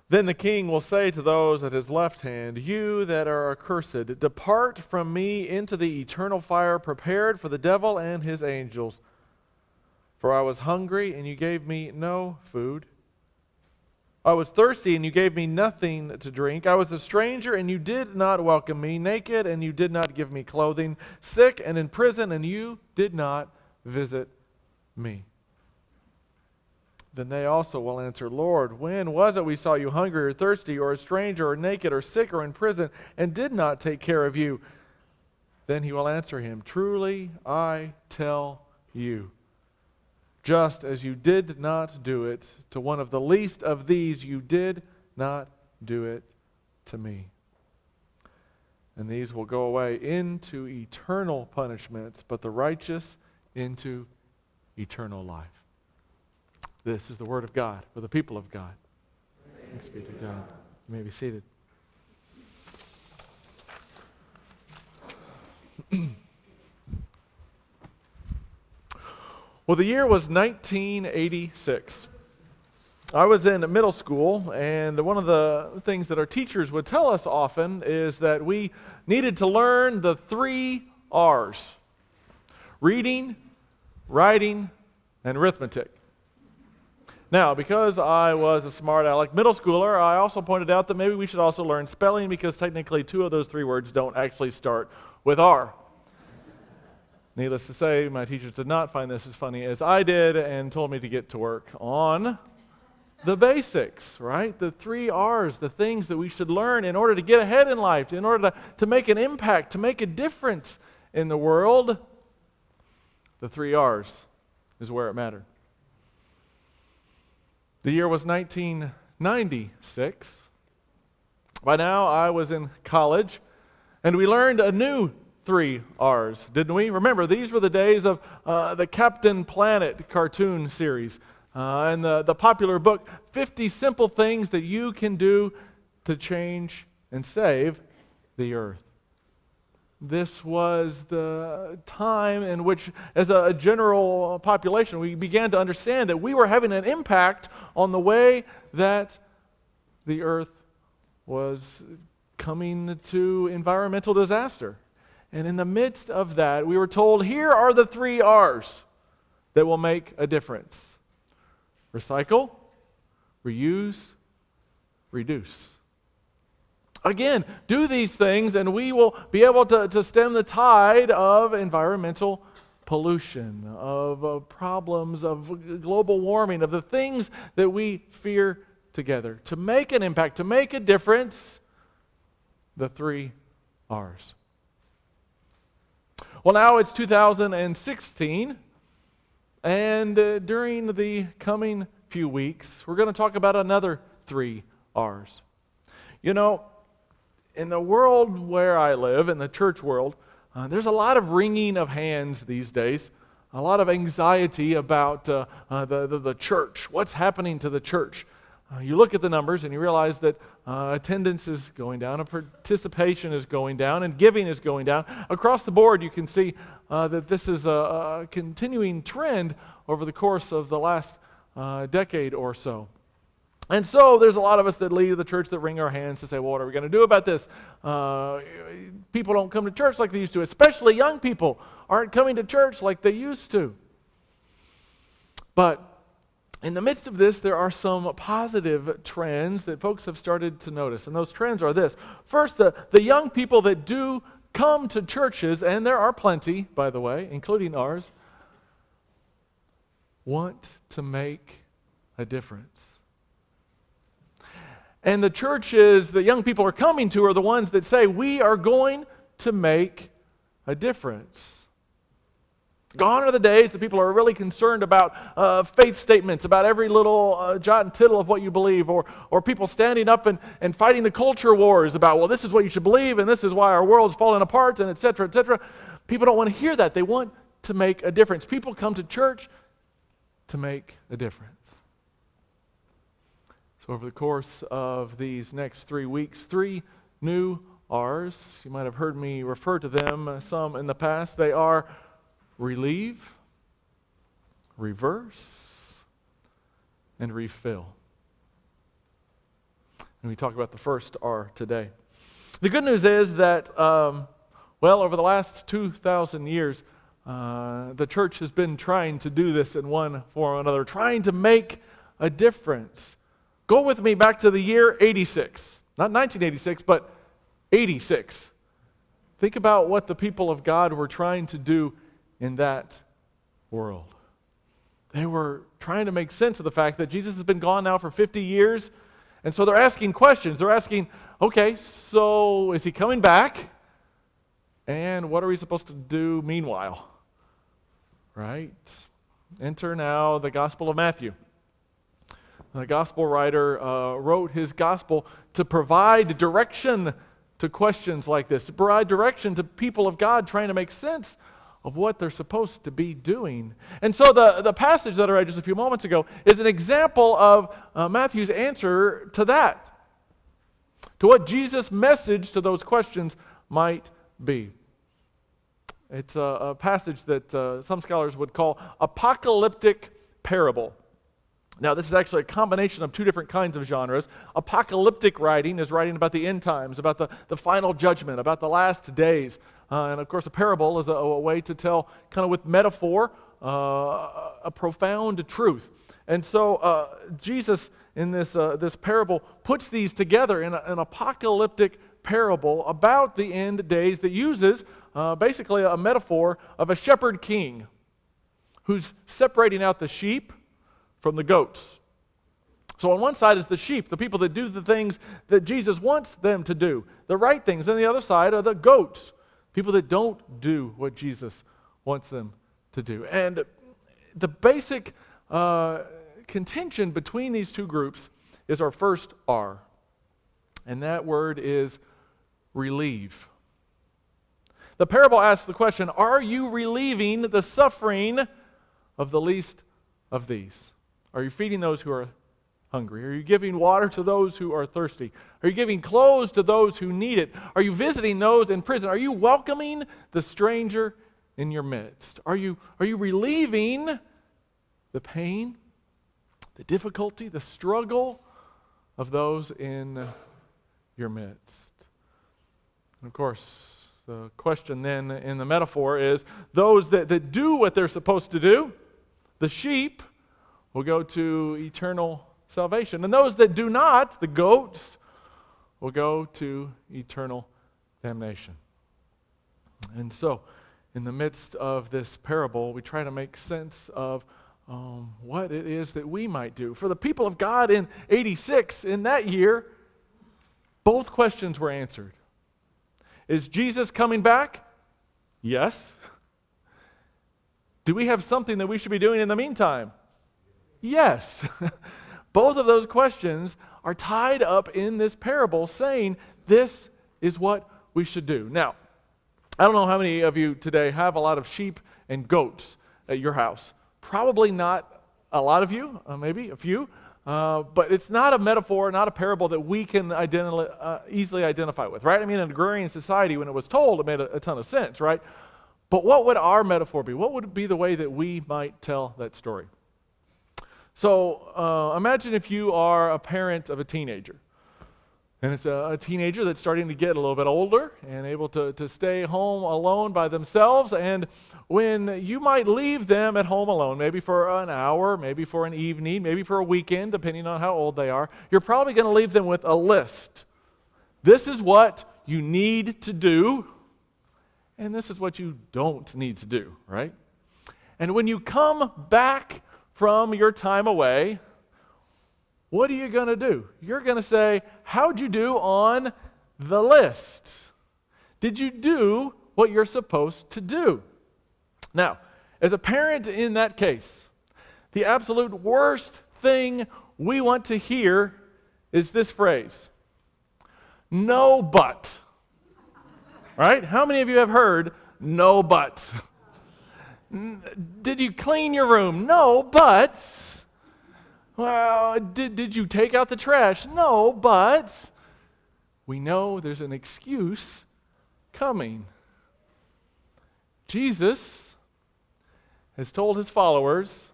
Then the king will say to those at his left hand, "You that are accursed, depart from me into the eternal fire prepared for the devil and his angels. For I was hungry, and you gave me no food. I was thirsty, and you gave me nothing to drink. I was a stranger, and you did not welcome me. Naked, and you did not give me clothing. Sick and in prison, and you did not visit me." Then they also will answer, "Lord, when was it we saw you hungry or thirsty or a stranger or naked or sick or in prison and did not take care of you?" Then he will answer him, "Truly I tell you, just as you did not do it to one of the least of these, you did not do it to me." And these will go away into eternal punishment, but the righteous into eternal life. This is the word of God for the people of God. Thanks be to God. You may be seated. Well, the year was 1986. I was in middle school, and one of the things that our teachers would tell us often is that we needed to learn the 3 R's: reading, writing, and arithmetic. Now, because I was a smart aleck middle schooler, I also pointed out that maybe we should also learn spelling, because technically 2 of those 3 words don't actually start with R. Needless to say, my teachers did not find this as funny as I did and told me to get to work on the basics, right? The 3 R's, the things that we should learn in order to get ahead in life, in order to make an impact, to make a difference in the world. The 3 R's is where it mattered. The year was 1996. By now, I was in college, and we learned a new 3 R's, didn't we? Remember, these were the days of the Captain Planet cartoon series and the popular book, 50 Simple Things That You Can Do to Change and Save the Earth. This was the time in which, as a general population, we began to understand that we were having an impact on the way that the earth was coming to environmental disaster. And in the midst of that, we were told, here are the 3 R's that will make a difference: recycle, reuse, reduce. Again, do these things and we will be able to stem the tide of environmental pollution, of problems, of global warming, of the things that we fear together. To make an impact, to make a difference, the 3 R's. Well, now it's 2016, and during the coming few weeks, we're going to talk about another 3 R's. You know, in the world where I live, in the church world, there's a lot of wringing of hands these days, a lot of anxiety about the church, what's happening to the church. You look at the numbers and you realize that attendance is going down, and participation is going down, and giving is going down. Across the board, you can see that this is a continuing trend over the course of the last decade or so. And so there's a lot of us that leave the church that wring our hands to say, well, what are we going to do about this? People don't come to church like they used to, especially young people aren't coming to church like they used to. But in the midst of this, there are some positive trends that folks have started to notice. And those trends are this. First, the young people that do come to churches, and there are plenty, by the way, including ours, want to make a difference. And the churches that young people are coming to are the ones that say, we are going to make a difference. Gone are the days that people are really concerned about faith statements, about every little jot and tittle of what you believe, or people standing up and fighting the culture wars about, well, this is what you should believe, and this is why our world's falling apart, and et cetera, et cetera. People don't want to hear that. They want to make a difference. People come to church to make a difference. So over the course of these next 3 weeks, 3 new R's. You might have heard me refer to them some in the past. They are relieve, reverse, and refill. And we talk about the first R today. The good news is that, over the last 2,000 years, the church has been trying to do this in one form or another, trying to make a difference. Go with me back to the year 86. Not 1986, but 86. Think about what the people of God were trying to do in that world. They were trying to make sense of the fact that Jesus has been gone now for 50 years. And so they're asking questions. They're asking, okay, so is he coming back? And what are we supposed to do meanwhile? Right? Enter now the Gospel of Matthew. The gospel writer wrote his gospel to provide direction to questions like this, to provide direction to people of God trying to make sense of what they're supposed to be doing. And so the passage that I read just a few moments ago is an example of Matthew's answer to that, to what Jesus' message to those questions might be. It's a passage that some scholars would call apocalyptic parable. Now, this is actually a combination of two different kinds of genres. Apocalyptic writing is writing about the end times, about the final judgment, about the last days. And of course, a parable is a way to tell, kind of with metaphor, a profound truth. And so Jesus, in this parable, puts these together in an apocalyptic parable about the end days that uses basically a metaphor of a shepherd king who's separating out the sheep from the goats. So on one side is the sheep, the people that do the things that Jesus wants them to do, the right things. And the other side are the goats, people that don't do what Jesus wants them to do. And the basic contention between these two groups is our first R. And that word is relieve. The parable asks the question, are you relieving the suffering of the least of these? Are you feeding those who are hungry? Are you giving water to those who are thirsty? Are you giving clothes to those who need it? Are you visiting those in prison? Are you welcoming the stranger in your midst? Are you relieving the pain, the difficulty, the struggle of those in your midst? And of course, the question then in the metaphor is, those that do what they're supposed to do, the sheep, will go to eternal salvation. And those that do not, the goats, will go to eternal damnation. And so, in the midst of this parable, we try to make sense of what it is that we might do. For the people of God in 86, in that year, both questions were answered. Is Jesus coming back? Yes. Do we have something that we should be doing in the meantime? Yes. Both of those questions are tied up in this parable saying this is what we should do. Now, I don't know how many of you today have a lot of sheep and goats at your house. Probably not a lot of you, maybe a few. But it's not a metaphor, not a parable that we can easily identify with, right? I mean, in an agrarian society, when it was told, it made a ton of sense, right? But what would our metaphor be? What would be the way that we might tell that story? So imagine if you are a parent of a teenager. And it's a teenager that's starting to get a little bit older and able to stay home alone by themselves. And when you might leave them at home alone, maybe for an hour, maybe for an evening, maybe for a weekend, depending on how old they are, you're probably going to leave them with a list. This is what you need to do, and this is what you don't need to do, right? And when you come back from your time away, what are you going to do? You're going to say, how'd you do on the list? Did you do what you're supposed to do? Now, as a parent in that case, the absolute worst thing we want to hear is this phrase, no but. Right? How many of you have heard no but? Did you clean your room? No, but. Well, did you take out the trash? No, but. We know there's an excuse coming. Jesus has told his followers,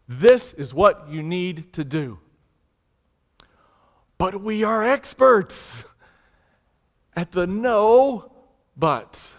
this is what you need to do. But we are experts at the no, but.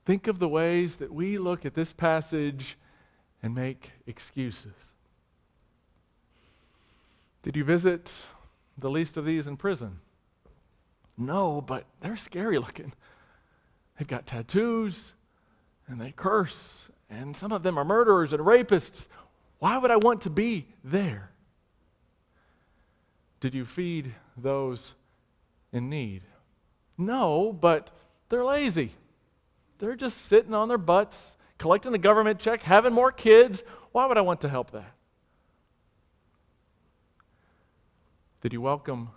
Think of the ways that we look at this passage and make excuses. Did you visit the least of these in prison? No, but they're scary looking. They've got tattoos, and they curse, and some of them are murderers and rapists. Why would I want to be there? Did you feed those in need? No, but they're lazy. They're just sitting on their butts, collecting a government check, having more kids. Why would I want to help that? Did you welcome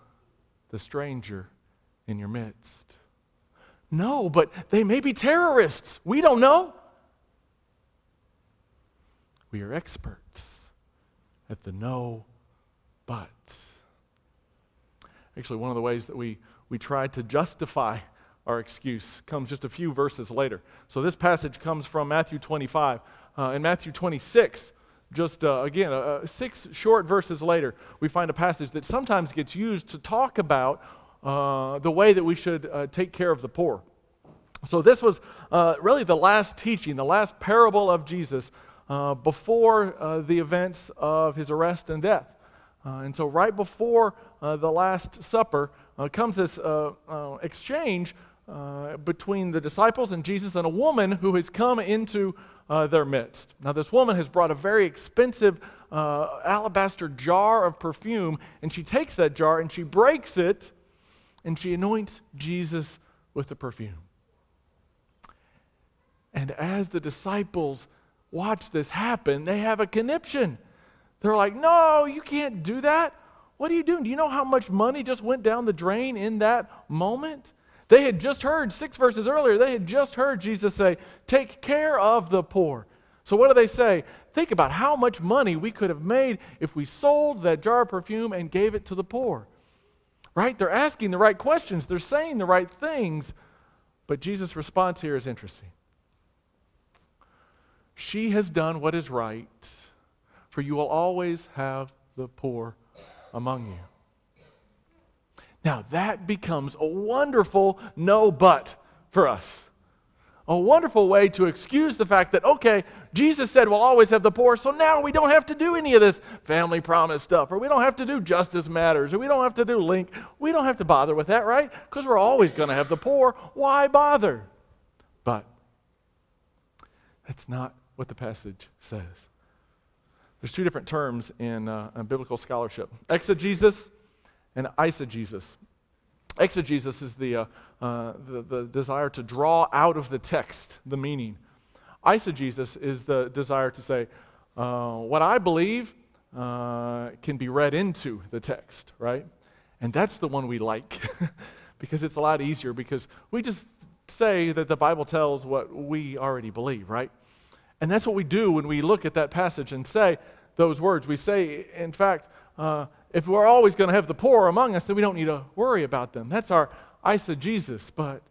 the stranger in your midst? No, but they may be terrorists. We don't know. We are experts at the no, but. Actually, one of the ways that we try to justify our excuse comes just a few verses later. So this passage comes from Matthew 25. In Matthew 26, just again, 6 short verses later, we find a passage that sometimes gets used to talk about the way that we should take care of the poor. So this was really the last teaching, the last parable of Jesus before the events of his arrest and death. And so right before the Last Supper comes this exchange between the disciples and Jesus and a woman who has come into their midst. Now this woman has brought a very expensive alabaster jar of perfume, and she takes that jar and she breaks it and she anoints Jesus with the perfume. And as the disciples watch this happen, they have a conniption. They're like, no, you can't do that. What are you doing? Do you know how much money just went down the drain in that moment? They had just heard, 6 verses earlier, they had just heard Jesus say, take care of the poor. So what do they say? Think about how much money we could have made if we sold that jar of perfume and gave it to the poor. Right? They're asking the right questions. They're saying the right things. But Jesus' response here is interesting. She has done what is right, for you will always have the poor among you. Now that becomes a wonderful no but for us. A wonderful way to excuse the fact that, okay, Jesus said we'll always have the poor, so now we don't have to do any of this family promise stuff, or we don't have to do justice matters, or we don't have to do link. We don't have to bother with that, right? Because we're always going to have the poor. Why bother? But that's not what the passage says. There's 2 different terms in biblical scholarship: exegesis and eisegesis. Exegesis is the desire to draw out of the text the meaning. Eisegesis is the desire to say, what I believe can be read into the text, right? And that's the one we like because it's a lot easier, because we just say that the Bible tells what we already believe, right? And that's what we do when we look at that passage and say those words. We say, in fact, if we're always going to have the poor among us, then we don't need to worry about them. That's our eisegesis. But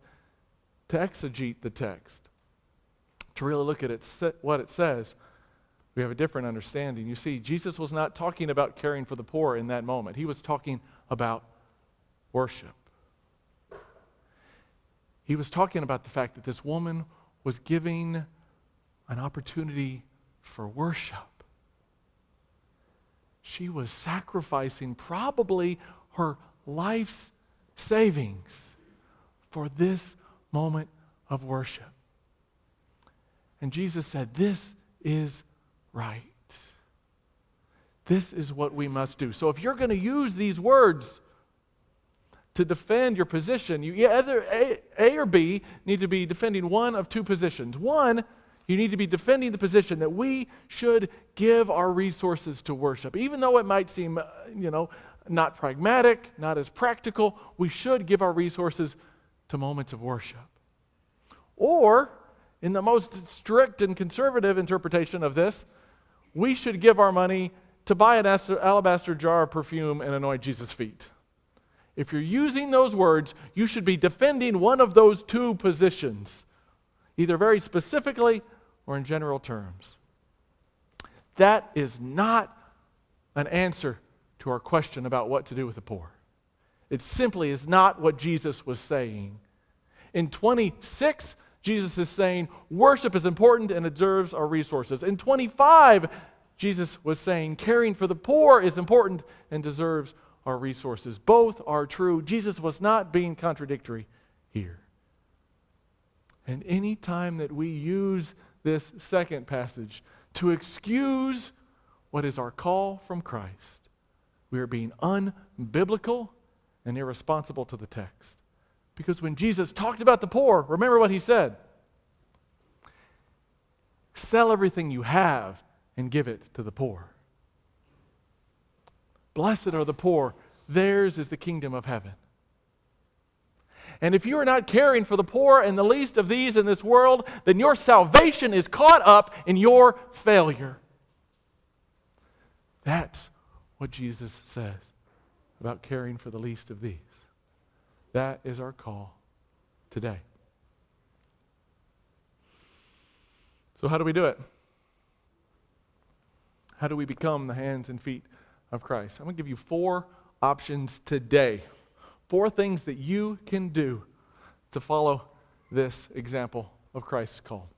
to exegete the text, to really look at it, what it says, we have a different understanding. You see, Jesus was not talking about caring for the poor in that moment. He was talking about worship. He was talking about the fact that this woman was giving an opportunity for worship. She was sacrificing probably her life's savings for this moment of worship. And Jesus said, this is right. This is what we must do. So if you're going to use these words to defend your position, you either A or B need to be defending one of 2 positions. One, you need to be defending the position that we should give our resources to worship. Even though it might seem, not pragmatic, not as practical, we should give our resources to moments of worship. Or, in the most strict and conservative interpretation of this, we should give our money to buy an alabaster jar of perfume and anoint Jesus' feet. If you're using those words, you should be defending one of those 2 positions, either very specifically or in general terms. That is not an answer to our question about what to do with the poor. It simply is not what Jesus was saying. In 26, Jesus is saying worship is important and it deserves our resources. In 25, Jesus was saying caring for the poor is important and deserves our resources. Both are true. Jesus was not being contradictory here. And any time that we use this second passage to excuse what is our call from Christ, we are being unbiblical and irresponsible to the text. Because when Jesus talked about the poor, remember what he said. Sell everything you have and give it to the poor. Blessed are the poor, theirs is the kingdom of heaven. And if you are not caring for the poor and the least of these in this world, then your salvation is caught up in your failure. That's what Jesus says about caring for the least of these. That is our call today. So how do we do it? How do we become the hands and feet of Christ? I'm going to give you 4 options today. 4 things that you can do to follow this example of Christ's call.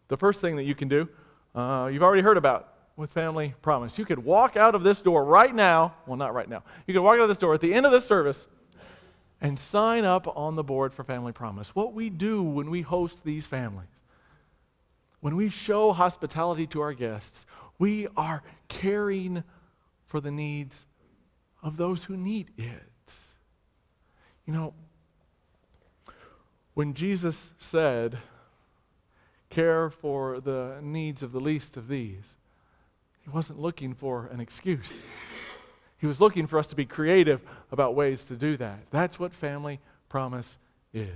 The first thing that you can do, you've already heard about with Family Promise. You could walk out of this door right now, well, not right now. You could walk out of this door at the end of this service and sign up on the board for Family Promise. What we do when we host these families, when we show hospitality to our guests, we are caring for the needs of those who need it. You know, when Jesus said, care for the needs of the least of these, he wasn't looking for an excuse. He was looking for us to be creative about ways to do that. That's what Family Promise is.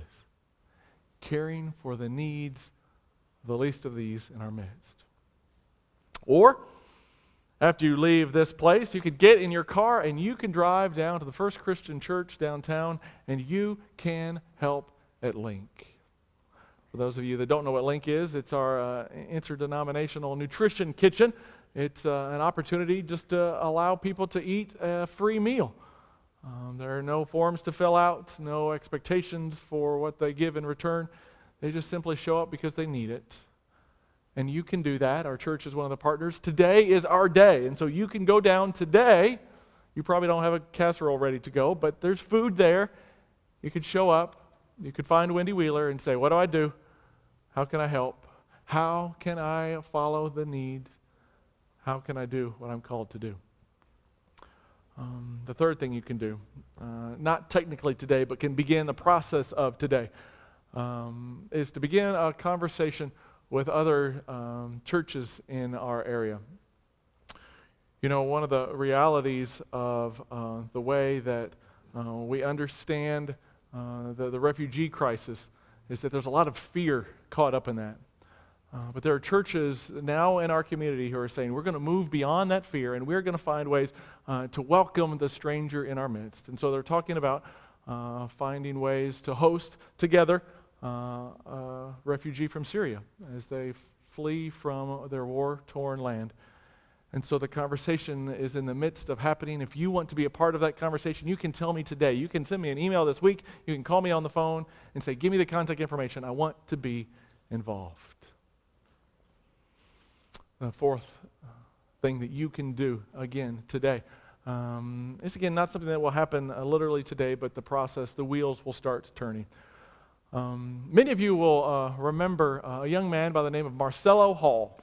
Caring for the needs of the least of these in our midst. Or, after you leave this place, you could get in your car and you can drive down to the First Christian Church downtown and you can help at Link. For those of you that don't know what Link is, it's our interdenominational nutrition kitchen. It's an opportunity just to allow people to eat a free meal. There are no forms to fill out, no expectations for what they give in return. They just simply show up because they need it. And you can do that. Our church is one of the partners. Today is our day. And so you can go down today. You probably don't have a casserole ready to go, but there's food there. You could show up. You could find Wendy Wheeler and say, what do I do? How can I help? How can I follow the need? How can I do what I'm called to do? The third thing you can do, not technically today, but can begin the process of today, is to begin a conversation with other churches in our area. You know, one of the realities of the way that we understand the refugee crisis is that there's a lot of fear caught up in that. But there are churches now in our community who are saying we're going to move beyond that fear and we're going to find ways to welcome the stranger in our midst. And so they're talking about finding ways to host together a refugee from Syria as they flee from their war-torn land. And so the conversation is in the midst of happening. If you want to be a part of that conversation, you can tell me today. You can send me an email this week. You can call me on the phone and say, give me the contact information. I want to be involved. The fourth thing that you can do, again, today, is, again, not something that will happen literally today, but the process, the wheels will start turning. Many of you will remember a young man by the name of Marcelo Hall.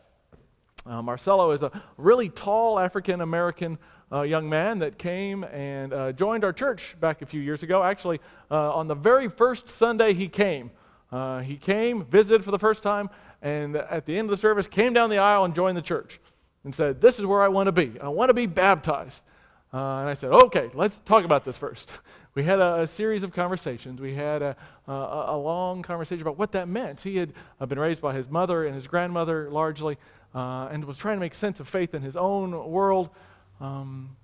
Marcelo is a really tall African-American young man that came and joined our church back a few years ago. Actually, on the very first Sunday he came, visited for the first time, and at the end of the service came down the aisle and joined the church and said, this is where I want to be. I want to be baptized. And I said, okay, let's talk about this first. We had a series of conversations. We had a long conversation about what that meant. He had been raised by his mother and his grandmother largely, and was trying to make sense of faith in his own world. And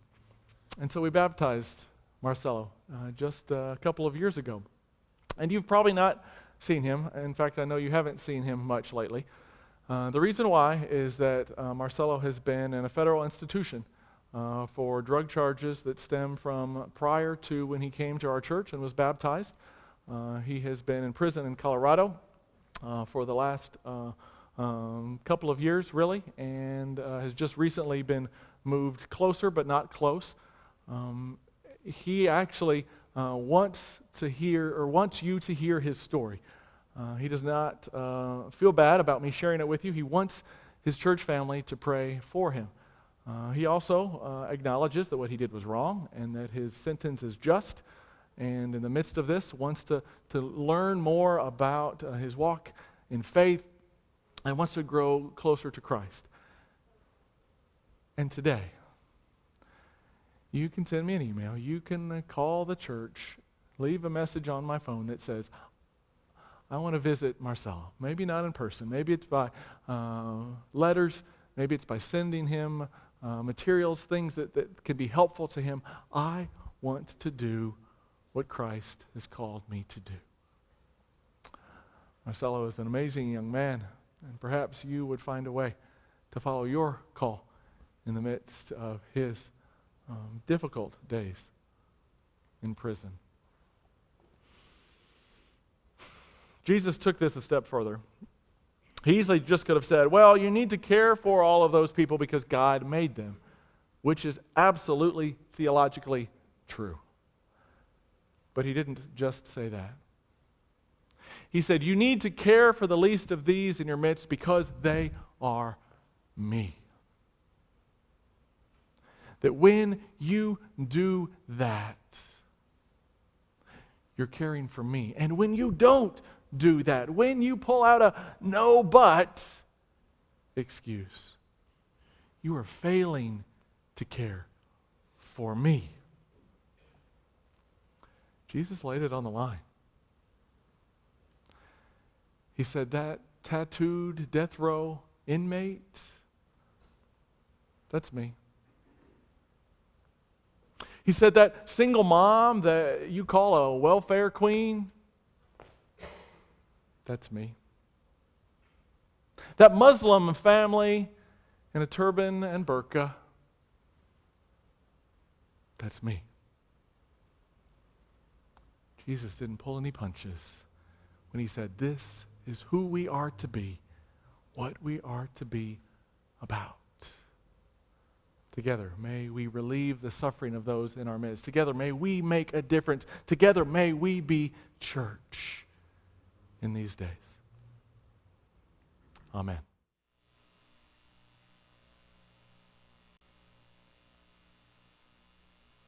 so we baptized Marcelo just a couple of years ago. And you've probably not seen him. In fact, I know you haven't seen him much lately. The reason why is that Marcelo has been in a federal institution for drug charges that stem from prior to when he came to our church and was baptized. He has been in prison in Colorado for the last couple of years, really, and has just recently been moved closer, but not close. He actually wants you to hear his story. He does not feel bad about me sharing it with you. He wants his church family to pray for him. He also acknowledges that what he did was wrong and that his sentence is just, and in the midst of this wants to learn more about his walk in faith and wants to grow closer to Christ. And today, you can send me an email, you can call the church, leave a message on my phone that says, I want to visit Marcelo. Maybe not in person, maybe it's by letters, maybe it's by sending him materials, things that can be helpful to him. I want to do what Christ has called me to do. Marcelo is an amazing young man, and perhaps you would find a way to follow your call in the midst of his difficult days in prison. Jesus took this a step further. He easily just could have said, well, you need to care for all of those people because God made them, which is absolutely theologically true. But he didn't just say that. He said, you need to care for the least of these in your midst because they are me. That when you do that, you're caring for me. And when you don't do that, when you pull out a no but excuse, you are failing to care for me. Jesus laid it on the line. He said that tattooed death row inmate, that's me. He said that single mom that you call a welfare queen, that's me. That Muslim family in a turban and burqa, that's me. Jesus didn't pull any punches when he said, this is who we are to be, what we are to be about. Together, may we relieve the suffering of those in our midst. Together, may we make a difference. Together, may we be church in these days. Amen.